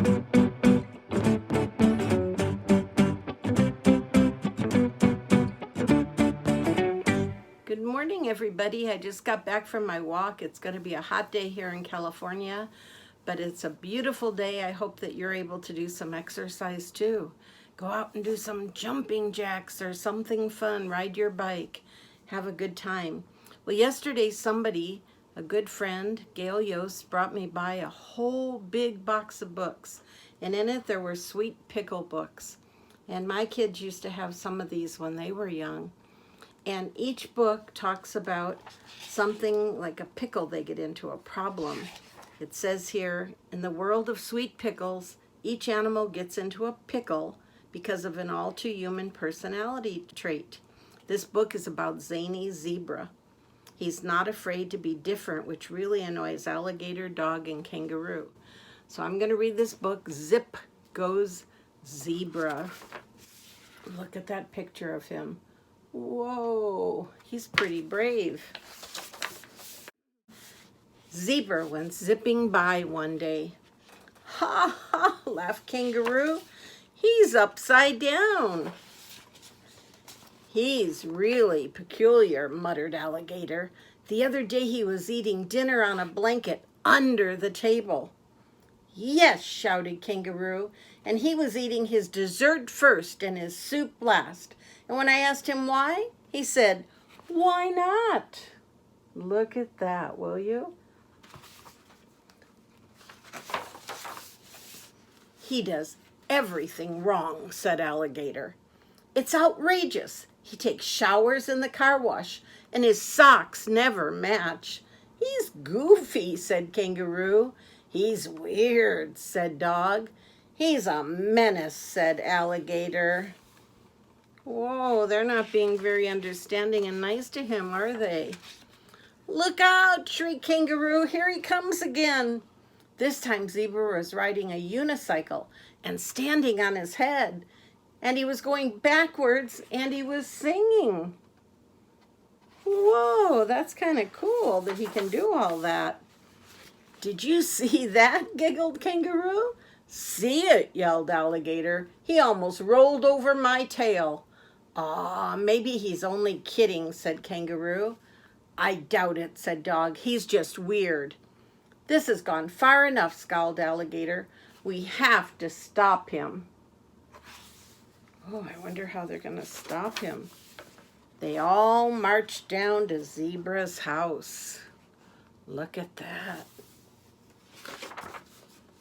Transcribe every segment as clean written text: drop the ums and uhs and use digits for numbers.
Good morning, everybody. I just got back from my walk. It's going to be a hot day here in California, but it's a beautiful day. I hope that you're able to do some exercise too. Go out and do some jumping jacks or something fun. Ride your bike. Have a good time. Well, yesterday somebody, a good friend, Gail Yost, brought me by a whole big box of books. And in it there were sweet pickle books. And my kids used to have some of these when they were young. And each book talks about something like a pickle they get into, a problem. It says here, in the world of sweet pickles, each animal gets into a pickle because of an all too human personality trait. This book is about zany zebra. He's not afraid to be different, which really annoys alligator, dog, and kangaroo. So I'm going to read this book, Zip Goes Zebra. Look at that picture of him. Whoa, he's pretty brave. Zebra went zipping by one day. Ha ha, laughed Kangaroo. He's upside down. He's really peculiar, muttered Alligator. The other day he was eating dinner on a blanket under the table. Yes, shouted Kangaroo, and he was eating his dessert first and his soup last. And when I asked him why, he said, "Why not?" Look at that, will you? He does everything wrong, said Alligator. It's outrageous. He takes showers in the car wash, and his socks never match. He's goofy, said Kangaroo. He's weird, said Dog. He's a menace, said Alligator. Whoa, they're not being very understanding and nice to him, are they? Look out, shrieked Kangaroo. Here he comes again. This time Zebra was riding a unicycle and standing on his head. And he was going backwards and he was singing. Whoa, that's kind of cool that he can do all that. Did you see that? Giggled Kangaroo. See it, yelled Alligator. He almost rolled over my tail. Aw, maybe he's only kidding, said Kangaroo. I doubt it, said Dog. He's just weird. This has gone far enough, scowled Alligator. We have to stop him. Oh, I wonder how they're going to stop him. They all marched down to Zebra's house. Look at that.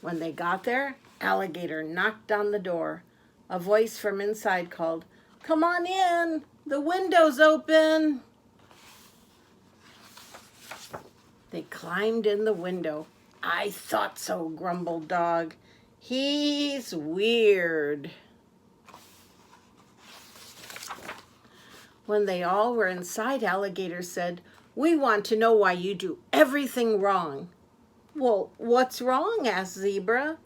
When they got there, Alligator knocked on the door. A voice from inside called, "Come on in, the window's open." They climbed in the window. I thought so, grumbled Dog. He's weird. When they all were inside, Alligator said, "We want to know why you do everything wrong." "Well, what's wrong?" asked Zebra.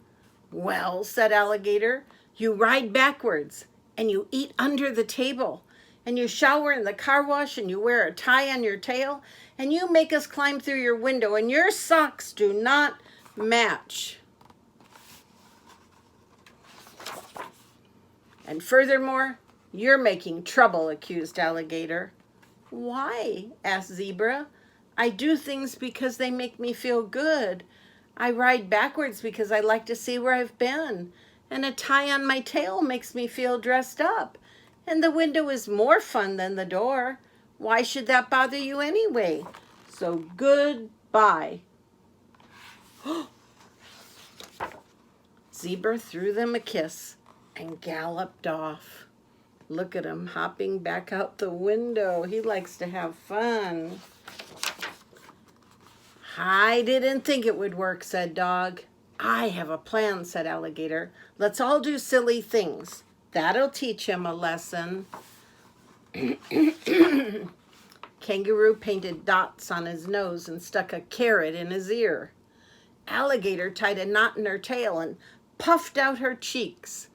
"Well," said Alligator, "you ride backwards, and you eat under the table, and you shower in the car wash, and you wear a tie on your tail, and you make us climb through your window, and your socks do not match. And furthermore, you're making trouble," accused Alligator. "Why?" asked Zebra. "I do things because they make me feel good. I ride backwards because I like to see where I've been. And a tie on my tail makes me feel dressed up. And the window is more fun than the door. Why should that bother you anyway? So goodbye." Zebra threw them a kiss and galloped off. Look at him hopping back out the window. He likes to have fun. "I didn't think it would work," said Dog. "I have a plan," said Alligator. "Let's all do silly things. That'll teach him a lesson." Kangaroo painted dots on his nose and stuck a carrot in his ear. Alligator tied a knot in her tail and puffed out her cheeks.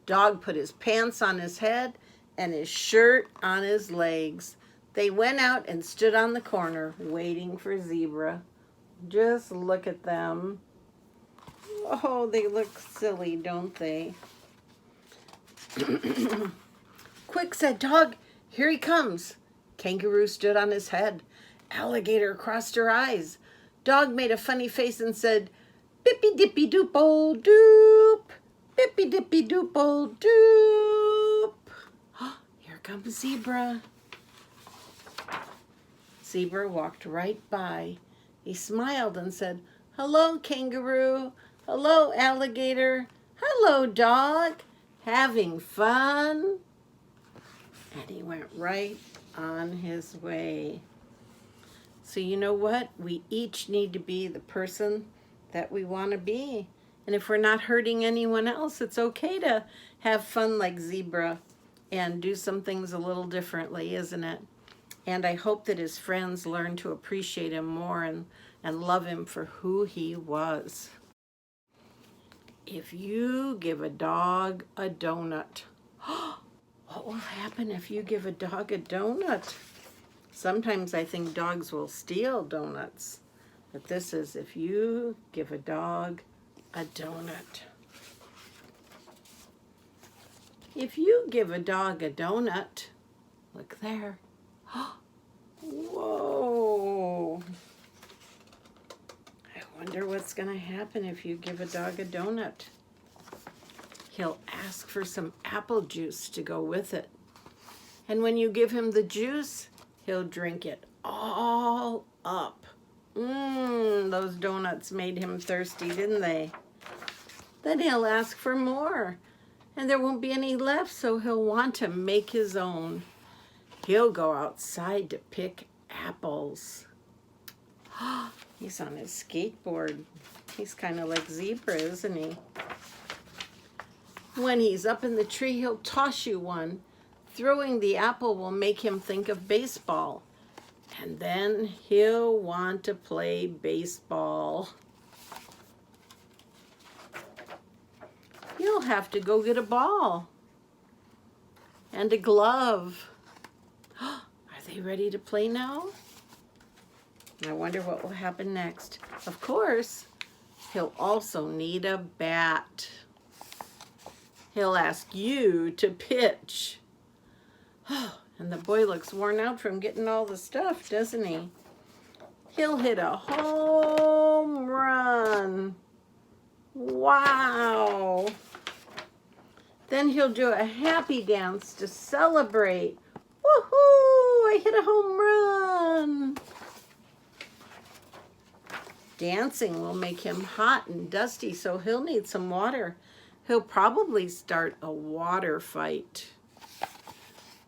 Dog put his pants on his head and his shirt on his legs. They went out and stood on the corner waiting for Zebra. Just look at them. Oh, they look silly, don't they? Quick, said Dog, here he comes. Kangaroo stood on his head. Alligator crossed her eyes. Dog made a funny face and said, Bippy dippy doop old doop. Bippy dippy doop old doop. Here comes Zebra. Zebra walked right by. He smiled and said, Hello, Kangaroo. Hello, Alligator. Hello, Dog. Having fun? And he went right on his way. So you know what? We each need to be the person that we want to be. And if we're not hurting anyone else, it's okay to have fun like Zebra and do some things a little differently, isn't it? And I hope that his friends learn to appreciate him more and love him for who he was. If you give a dog a donut, what will happen if you give a dog a donut? Sometimes I think dogs will steal donuts, but this is if you give a dog a donut. If you give a dog a donut, look there. Whoa. I wonder what's going to happen if you give a dog a donut. He'll ask for some apple juice to go with it. And when you give him the juice, he'll drink it all up. Those donuts made him thirsty, didn't they? Then he'll ask for more. And there won't be any left, so he'll want to make his own. He'll go outside to pick apples. He's on his skateboard. He's kind of like Zebra, isn't he? When he's up in the tree, he'll toss you one. Throwing the apple will make him think of baseball. And then he'll want to play baseball. You'll have to go get a ball and a glove. Are they ready to play now? I wonder what will happen next. Of course, he'll also need a bat. He'll ask you to pitch. And the boy looks worn out from getting all the stuff, doesn't he? He'll hit a home run. Wow. Then he'll do a happy dance to celebrate. Woohoo! I hit a home run. Dancing will make him hot and dusty, so he'll need some water. He'll probably start a water fight.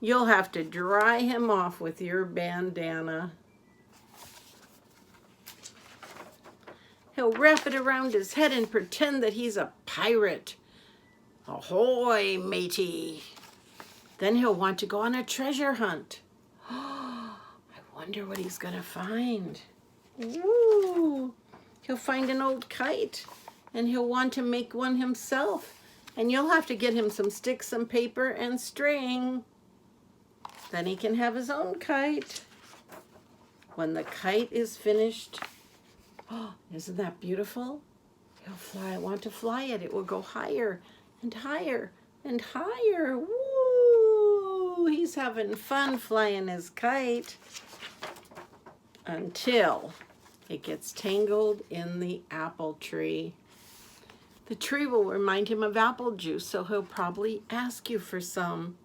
You'll have to dry him off with your bandana. He'll wrap it around his head and pretend that he's a pirate. Ahoy, matey. Then he'll want to go on a treasure hunt. I wonder what he's going to find. Ooh. He'll find an old kite, and he'll want to make one himself. And you'll have to get him some sticks, some paper, and string. Then he can have his own kite. When the kite is finished, isn't that beautiful? He'll fly. I want to fly it. It will go higher and higher and higher. Woo! He's having fun flying his kite until it gets tangled in the apple tree. The tree will remind him of apple juice, so he'll probably ask you for some.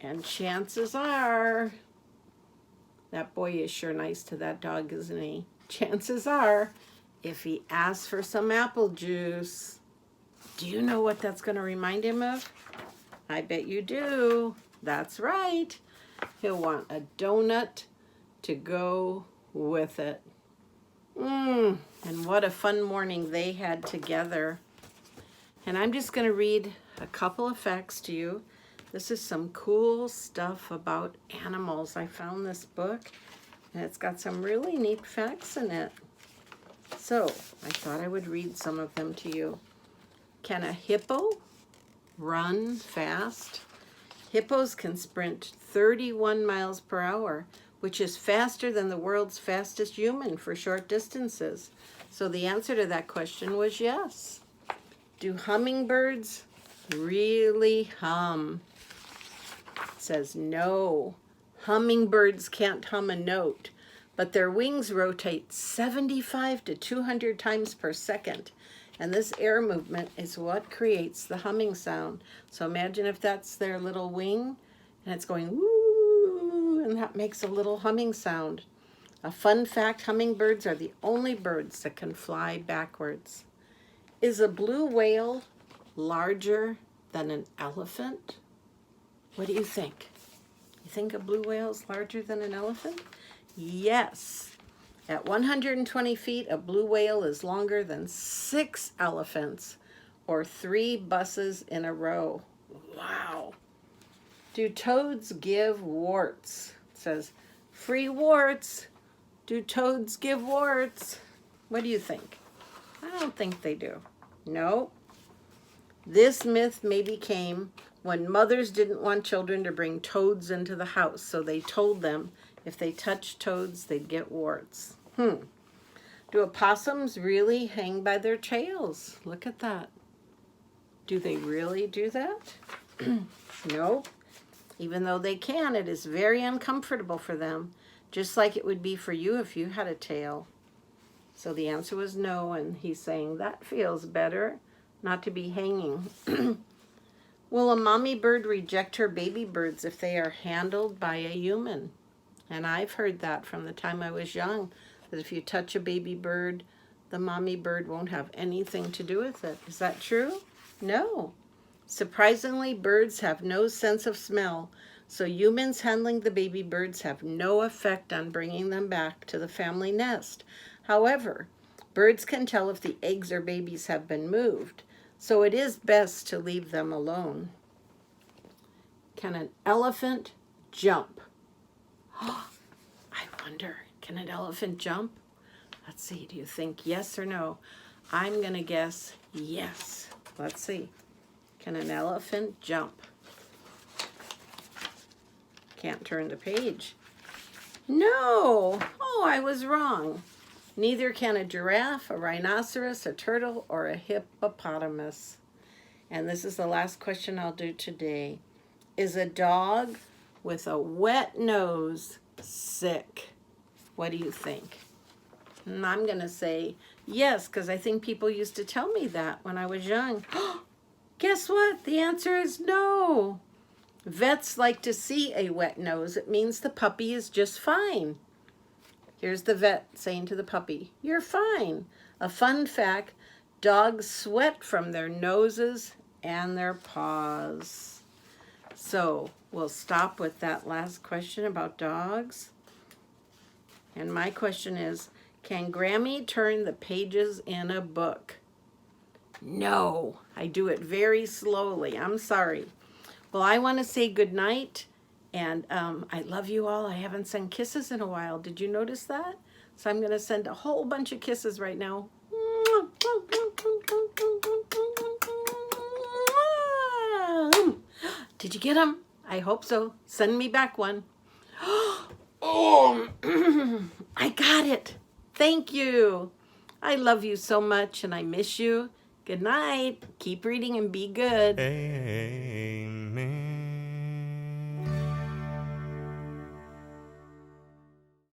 And chances are, that boy is sure nice to that dog, isn't he? Chances are, if he asks for some apple juice, do you know what that's going to remind him of? I bet you do. That's right. He'll want a donut to go with it. And what a fun morning they had together. And I'm just going to read a couple of facts to you. This is some cool stuff about animals. I found this book, and it's got some really neat facts in it. So I thought I would read some of them to you. Can a hippo run fast? Hippos can sprint 31 miles per hour, which is faster than the world's fastest human for short distances? So the answer to that question was yes. Do hummingbirds really hum? It says no. Hummingbirds can't hum a note, but their wings rotate 75 to 200 times per second. And this air movement is what creates the humming sound. So imagine if that's their little wing and it's going woo, and that makes a little humming sound. A fun fact, hummingbirds are the only birds that can fly backwards. Is a blue whale larger than an elephant? What do you think? You think a blue whale is larger than an elephant? Yes. At 120 feet, a blue whale is longer than 6 elephants or 3 buses in a row. Wow. Do toads give warts? It says, free warts. Do toads give warts? What do you think? I don't think they do. No. This myth maybe came when mothers didn't want children to bring toads into the house, so they told them if they touched toads, they'd get warts. Do opossums really hang by their tails? Look at that. Do they really do that? No. Even though they can, it is very uncomfortable for them, just like it would be for you if you had a tail. So the answer was no, and he's saying that feels better, not to be hanging. Will a mommy bird reject her baby birds if they are handled by a human? And I've heard that from the time I was young, that if you touch a baby bird, the mommy bird won't have anything to do with it. Is that true? No. Surprisingly, birds have no sense of smell, so humans handling the baby birds have no effect on bringing them back to the family nest. However, birds can tell if the eggs or babies have been moved, so it is best to leave them alone. Can an elephant jump? I wonder, can an elephant jump? Let's see, do you think yes or no? I'm going to guess yes. Let's see. Can an elephant jump? Can't turn the page. No! Oh, I was wrong. Neither can a giraffe, a rhinoceros, a turtle, or a hippopotamus. And this is the last question I'll do today. Is a dog with a wet nose sick? What do you think? And I'm going to say yes, because I think people used to tell me that when I was young. Guess what? The answer is no. Vets like to see a wet nose. It means the puppy is just fine. Here's the vet saying to the puppy, you're fine. A fun fact, dogs sweat from their noses and their paws. So we'll stop with that last question about dogs. And my question is, can Grammy turn the pages in a book? No, I do it very slowly. I'm sorry. Well, I want to say good night. And I love you all. I haven't sent kisses in a while. Did you notice that? So I'm going to send a whole bunch of kisses right now. Did you get them? I hope so. Send me back one. Oh, I got it. Thank you. I love you so much and I miss you. Good night. Keep reading and be good. Amen.